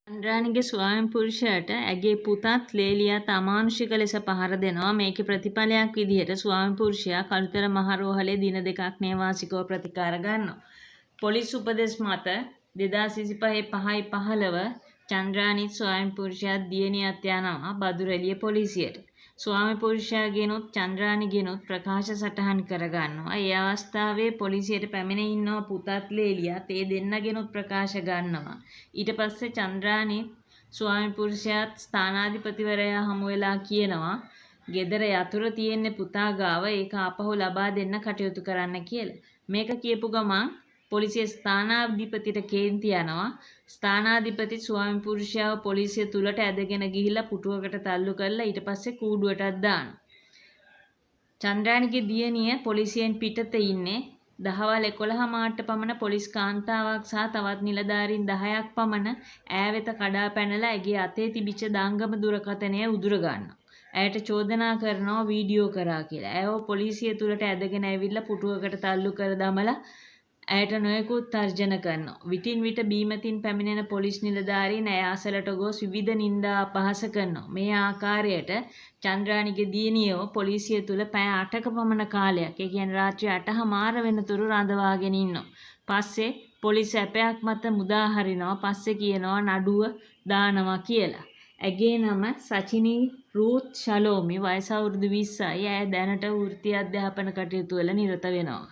චන්ද්‍රානිගේ ස්වාමි පුරුෂයාට ඇගේ පුතත් ලේලියාත් අමානුෂික ලෙස පහර දෙනවා. මේකේ ප්‍රතිඵලයක් විදිහට ස්වාමි පුරුෂයා කළුතර මහ රෝහලේ දින දෙකක් නේවාසිකව ප්‍රතිකාර ගන්නවා. පොලිස් උපදෙස් මත 2025 5:15 චන්ද්‍රානිත් ස්වාමි පුරුෂයාත් දියණියත් යනවා බදුරැලිය පොලිසියට. ස්වාමි පුරුෂයාගෙනුත් චන්ද්‍රානිගෙනුත් ප්‍රකාශ සටහන් කරගන්නවා. ඒ අවස්ථාවේ පොලිසියට පැමිණ ඉන්නවා පුතත් ලේලියාත් ඒ දෙන්නගෙනුත් ප්‍රකාශ ගන්නවා. ඊට පස්සේ චන්ද්‍රානිත් ස්වාමි පුරුෂයාත් ස්ථානාධිපතිවරයා හමු වෙලා කියනවා ගෙදර යතුරු තියෙන්නේ පුතා ගාව ඒක ආපහු ලබා දෙන්න කටයුතු කරන්න කියලා. මේක කියපු ගමන් පොලිසිය ස්ථානාධිපතිට කේන්ති යනවා. ස්ථානාධිපති ස්වාමි පුරුෂයාව පොලිසිය තුලට ඇදගෙන ගිහිල්ලා පුටුවකට තල්ලු කරලා ඊට පස්සේ කූඩුවටත් දානවා. චන්ද්‍රානිගේ දියණිය පොලිසියෙන් පිටත ඉන්නේ. දහවල් 11 මාට පමණ පොලිස් කාන්තාවක් සහ තවත් නිලධාරීන් 10ක් පමණ ඈ වෙත කඩා පැනලා ඇගේ අතේ තිබිච්ච දංගම දුරකථනය උදුර ගන්නවා. ඇයට චෝදනා කරනවා වීඩියෝ කරා කියලා. ඇයව පොලිසිය තුලට ඇදගෙන ඇවිල්ලා පුටුවකට තල්ලු කර දමලා ඇයට නොයෙකුත් තර්ජන කරනවා. විටින් විට බීමතින් පැමිණෙන පොලිස් නිලධාරීන් ඇය අසලට ගොස් විවිධ නින්දා අපහාස කරනවා. මේ ආකාරයට චන්ද්‍රානිගේ දියණියව පොලිසිය තුල පැය 8ක පමණ කාලයක්, ඒ කියන්නේ රාත්‍රී 8:00 වෙනතුරු රඳවාගෙන ඉන්නවා. පස්සේ පොලිස් ඇපයක් මත මුදා හරිනවා. පස්සේ කියනවා නඩුව දානවා කියලා. ඇගේ නම සචිනී රූත් ශලෝමි, වයස අවුරුදු 20යි. ඇය දැනට වෘත්ති අධ්‍යාපන කටයුතු වල නිරත වෙනවා.